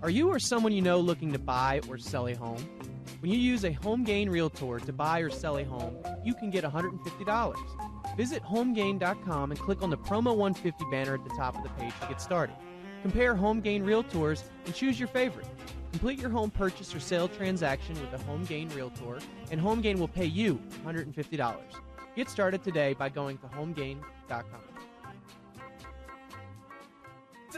Are you or someone you know looking to buy or sell a home? When you use a HomeGain Realtor to buy or sell a home, you can get $150. Visit HomeGain.com and click on the Promo 150 banner at the top of the page to get started. Compare HomeGain Realtors and choose your favorite. Complete your home purchase or sale transaction with a HomeGain Realtor, and HomeGain will pay you $150. Get started today by going to HomeGain.com.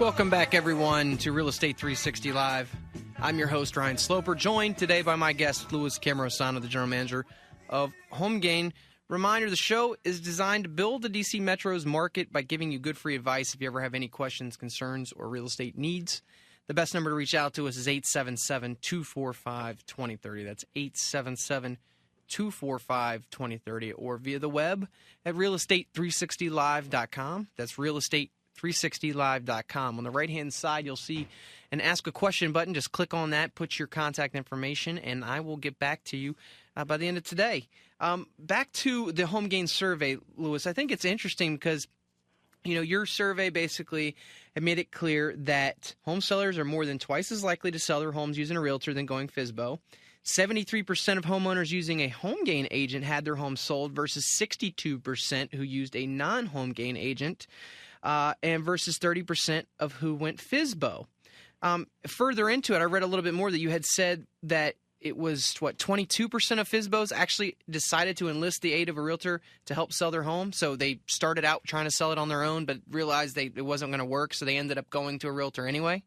Welcome back, everyone, to Real Estate 360 Live. I'm your host, Ryan Sloper, joined today by my guest, Louis Cammarosano, the general manager of HomeGain. Reminder, the show is designed to build the D.C. Metro's market by giving you good free advice if you ever have any questions, concerns, or real estate needs. The best number to reach out to us is 877-245-2030. That's 877-245-2030, or via the web at realestate360live.com. That's realestate360live.com. On the right-hand side, you'll see an Ask a Question button. Just click on that, put your contact information, and I will get back to you by the end of today. Back to the HomeGain survey, Louis. I think it's interesting because, you know, your survey basically had made it clear that home sellers are more than twice as likely to sell their homes using a realtor than going FSBO. 73% of homeowners using a HomeGain agent had their home sold versus 62% who used a non-HomeGain agent, and versus 30% of who went FSBO. Further into it, I read a little bit more that you had said that it was, 22% of FSBOs actually decided to enlist the aid of a realtor to help sell their home. So they started out trying to sell it on their own, but realized it wasn't going to work, so they ended up going to a realtor anyway?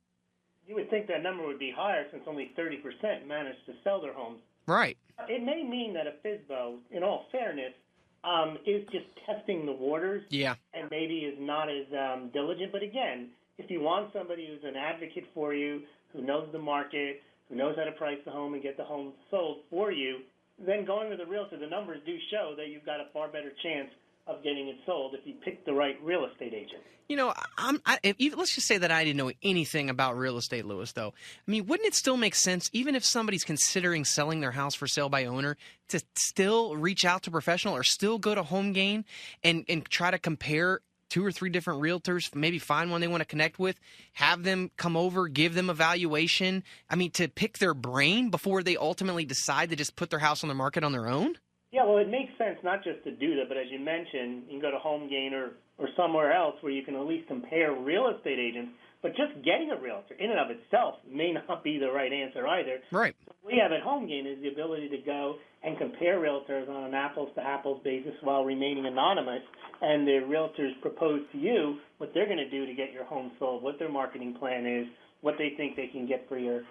You would think that number would be higher since only 30% managed to sell their homes. Right. It may mean that a FSBO, in all fairness, is just testing the waters. Yeah. And maybe is not as diligent. But again, if you want somebody who's an advocate for you, who knows the market, who knows how to price the home and get the home sold for you, then going with a realtor, the numbers do show that you've got a far better chance of getting it sold if you pick the right real estate agent. You know, let's just say that I didn't know anything about real estate, Louis, though. I mean, wouldn't it still make sense, even if somebody's considering selling their house for sale by owner, to still reach out to a professional or still go to HomeGain and try to compare 2 or 3 different realtors, maybe find one they want to connect with, have them come over, give them a valuation? I mean, to pick their brain before they ultimately decide to just put their house on the market on their own? Yeah, well, it makes sense not just to do that, but as you mentioned, you can go to HomeGain or somewhere else where you can at least compare real estate agents. But just getting a realtor in and of itself may not be the right answer either. Right. What we have at HomeGain is the ability to go and compare realtors on an apples-to-apples basis while remaining anonymous, and the realtors propose to you what they're going to do to get your home sold, what their marketing plan is, what they think they can get for your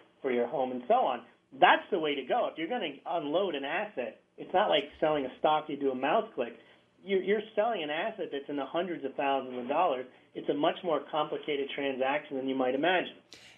home, and so on. That's the way to go. If you're going to unload an asset, it's not like selling a stock you do a mouse click. You're selling an asset that's in the hundreds of thousands of dollars. It's a much more complicated transaction than you might imagine.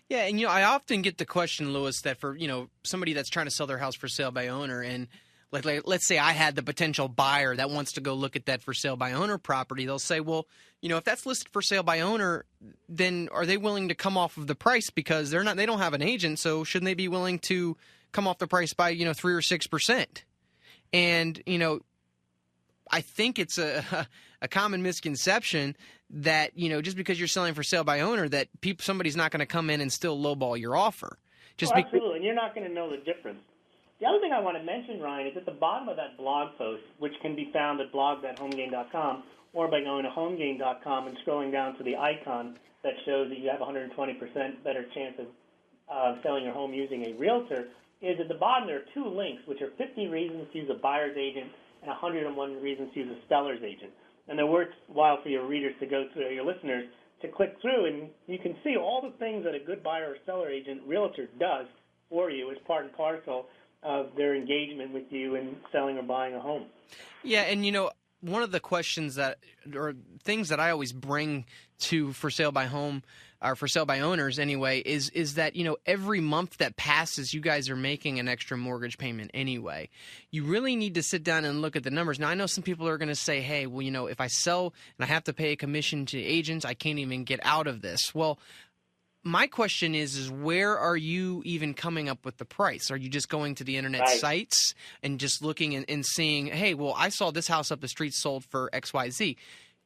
Yeah, and, I often get the question, Louis, that for, somebody that's trying to sell their house for sale by owner, and let's say I had the potential buyer that wants to go look at that for sale by owner property, they'll say, well, if that's listed for sale by owner, then are they willing to come off of the price because they don't have an agent, so shouldn't they be willing to come off the price by, 3 or 6%? And, I think it's a common misconception that, just because you're selling for sale by owner, that somebody's not going to come in and still lowball your offer. Absolutely, and you're not going to know the difference. The other thing I want to mention, Ryan, is at the bottom of that blog post, which can be found at blogs.homegain.com or by going to homegain.com and scrolling down to the icon that shows that you have a 120% better chance of selling your home using a realtor, is at the bottom there are 2 links, which are 50 reasons to use a buyer's agent and 101 reasons to use a seller's agent. And they're worthwhile for your readers to go through, your listeners, to click through, and you can see all the things that a good buyer or seller agent realtor does for you as part and parcel of their engagement with you in selling or buying a home. Yeah, and one of the questions or things that I always bring to for sale by home or for sale by owners anyway is that every month that passes you guys are making an extra mortgage payment anyway. You really need to sit down and look at the numbers. Now I know some people are going to say, hey, well, if I sell and I have to pay a commission to agents, I can't even get out of this. Well, my question is where are you even coming up with the price? Are you just going to the internet sites and just looking and seeing, hey, well, I saw this house up the street sold for XYZ.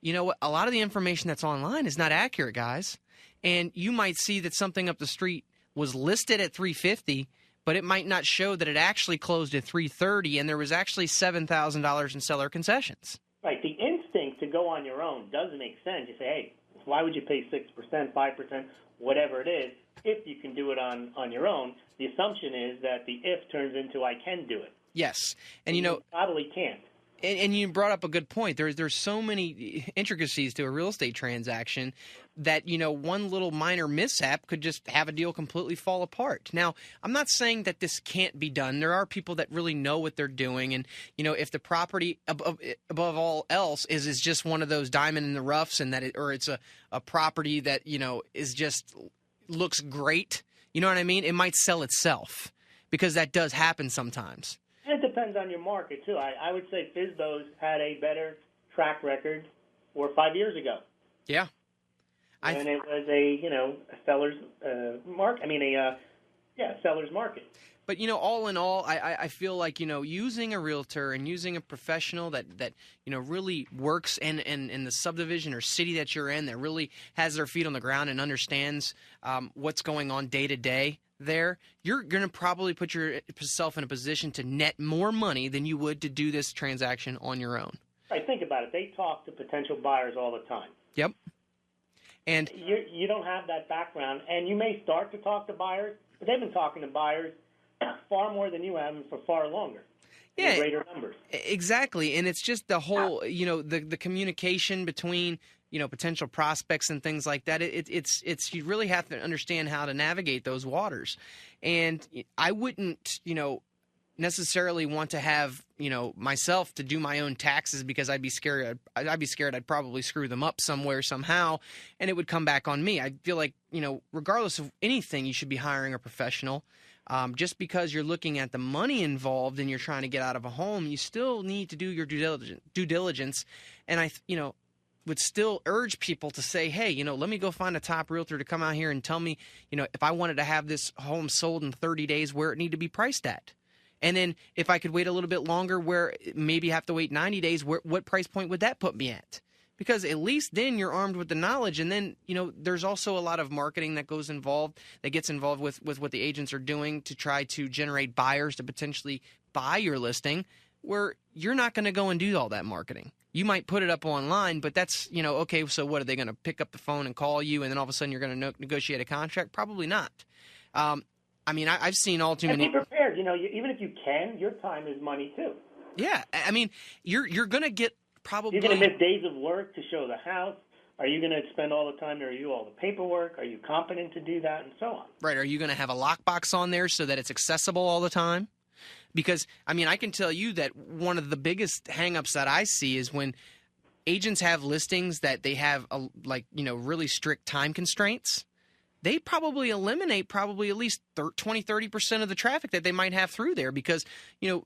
You know what? A lot of the information that's online is not accurate, guys. And you might see that something up the street was listed at 350, but it might not show that it actually closed at 330, and there was actually $7,000 in seller concessions. Right. The instinct to go on your own does make sense. You say, hey, why would you pay 6%, 5%, whatever it is, if you can do it on your own? The assumption is that the if turns into I can do it. Yes. And, you probably can't. And you brought up a good point. There's so many intricacies to a real estate transaction that, one little minor mishap could just have a deal completely fall apart. Now, I'm not saying that this can't be done. There are people that really know what they're doing. And, if the property above all else is just one of those diamond in the roughs and that it's a property that, is just looks great, you know what I mean? It might sell itself because that does happen sometimes. And it depends on your market, too. I would say FSBOs had a better track record 4 or 5 years ago. Yeah. And it was a seller's market. Seller's market. But, all in all, I feel like, using a realtor and using a professional that really works in the subdivision or city that you're in, that really has their feet on the ground and understands what's going on day to day there, you're going to probably put yourself in a position to net more money than you would to do this transaction on your own. Right. Think about it. They talk to potential buyers all the time. Yep. And you don't have that background, and you may start to talk to buyers, but they've been talking to buyers far more than you have and for far longer. Yeah, greater numbers. Exactly. And it's just the whole, the communication between, potential prospects and things like that. It's you really have to understand how to navigate those waters. And I wouldn't, necessarily want to have, myself to do my own taxes because I'd be scared I'd probably screw them up somewhere, somehow, and it would come back on me. I feel like, regardless of anything, you should be hiring a professional. Just because you're looking at the money involved and you're trying to get out of a home, you still need to do your due diligence. And I would still urge people to say, hey, let me go find a top realtor to come out here and tell me, if I wanted to have this home sold in 30 days, where it need to be priced at. And then if I could wait a little bit longer, where maybe have to wait 90 days, what price point would that put me at? Because at least then you're armed with the knowledge. And then, there's also a lot of marketing that gets involved with what the agents are doing to try to generate buyers to potentially buy your listing, where you're not going to go and do all that marketing. You might put it up online, but that's, okay, so what, are they going to pick up the phone and call you and then all of a sudden you're going to negotiate a contract? Probably not. I've seen all too many. And be prepared. Even if you can, your time is money too. Yeah. You're going to get probably. You're going to miss days of work to show the house. Are you going to spend all the time to review all the paperwork? Are you competent to do that, and so on? Right. Are you going to have a lockbox on there so that it's accessible all the time? Because, I can tell you that one of the biggest hangups that I see is when agents have listings that they have, really strict time constraints. They probably eliminate at least 20, 30% of the traffic that they might have through there because,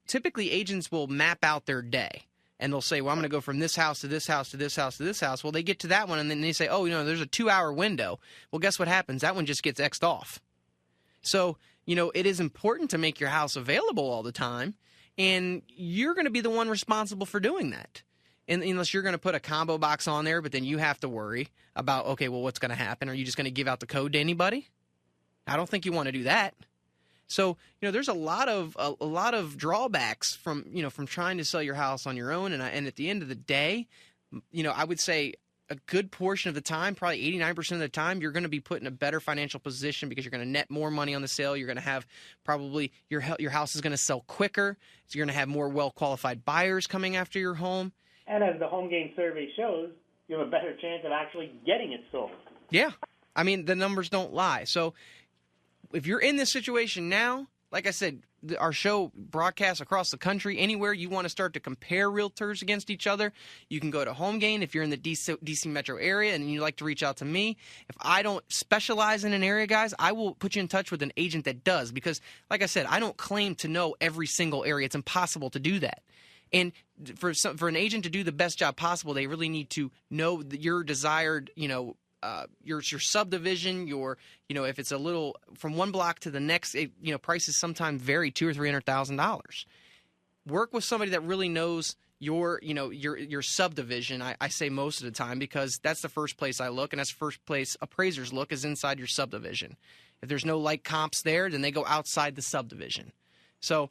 typically agents will map out their day. And they'll say, well, I'm going to go from this house to this house to this house to this house. Well, they get to that one, and then they say, oh, there's a 2-hour window. Well, guess what happens? That one just gets X'd off. So, it is important to make your house available all the time, and you're going to be the one responsible for doing that. And unless you're going to put a combo box on there, but then you have to worry about, okay, well, what's going to happen? Are you just going to give out the code to anybody? I don't think you want to do that. So, there's a lot of drawbacks from trying to sell your house on your own. And at the end of the day, I would say a good portion of the time, probably 89% of the time, you're going to be put in a better financial position because you're going to net more money on the sale. You're going to have probably your house is going to sell quicker. So you're going to have more well-qualified buyers coming after your home. And as the HomeGain survey shows, you have a better chance of actually getting it sold. Yeah. The numbers don't lie. So if you're in this situation now, like I said, our show broadcasts across the country. Anywhere you want to start to compare realtors against each other, you can go to HomeGain. If you're in the DC metro area and you'd like to reach out to me, if I don't specialize in an area, guys, I will put you in touch with an agent that does. Because, like I said, I don't claim to know every single area. It's impossible to do that. And for an agent to do the best job possible, they really need to know your desired, your subdivision, if it's a little from one block to the next, prices sometimes vary $200,000 or $300,000. Work with somebody that really knows, your subdivision. I say most of the time because that's the first place I look, and that's the first place appraisers look is inside your subdivision. If there's no like comps there, then they go outside the subdivision. So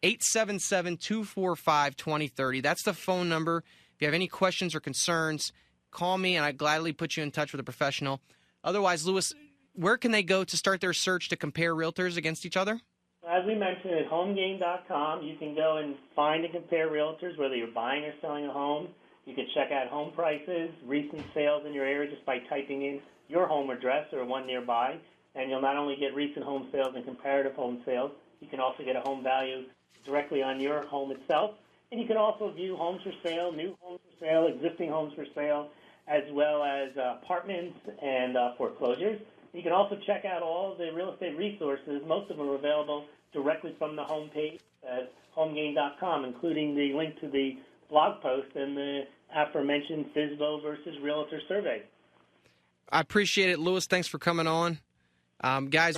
877-245-2030. That's the phone number. If you have any questions or concerns, call me, and I'd gladly put you in touch with a professional. Otherwise, Lewis, where can they go to start their search to compare realtors against each other? As we mentioned, at HomeGain.com, you can go and find and compare realtors, whether you're buying or selling a home. You can check out home prices, recent sales in your area just by typing in your home address or one nearby. And you'll not only get recent home sales and comparative home sales, you can also get a home value directly on your home itself. And you can also view homes for sale, new homes for sale, existing homes for sale, as well as apartments and foreclosures. You can also check out all the real estate resources. Most of them are available directly from the homepage at HomeGain.com, including the link to the blog post and the aforementioned FSBO versus Realtor survey. I appreciate it, Lewis. Thanks for coming on. Guys,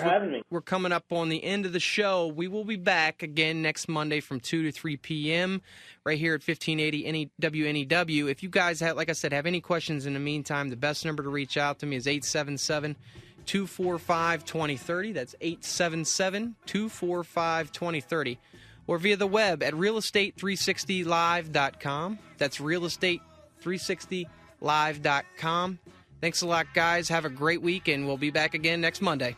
we're coming up on the end of the show. We will be back again next Monday from 2 to 3 p.m. right here at 1580 WNEW. If you guys, have any questions in the meantime, the best number to reach out to me is 877-245-2030. That's 877-245-2030. Or via the web at realestate360live.com. That's realestate360live.com. Thanks a lot, guys. Have a great week, and we'll be back again next Monday.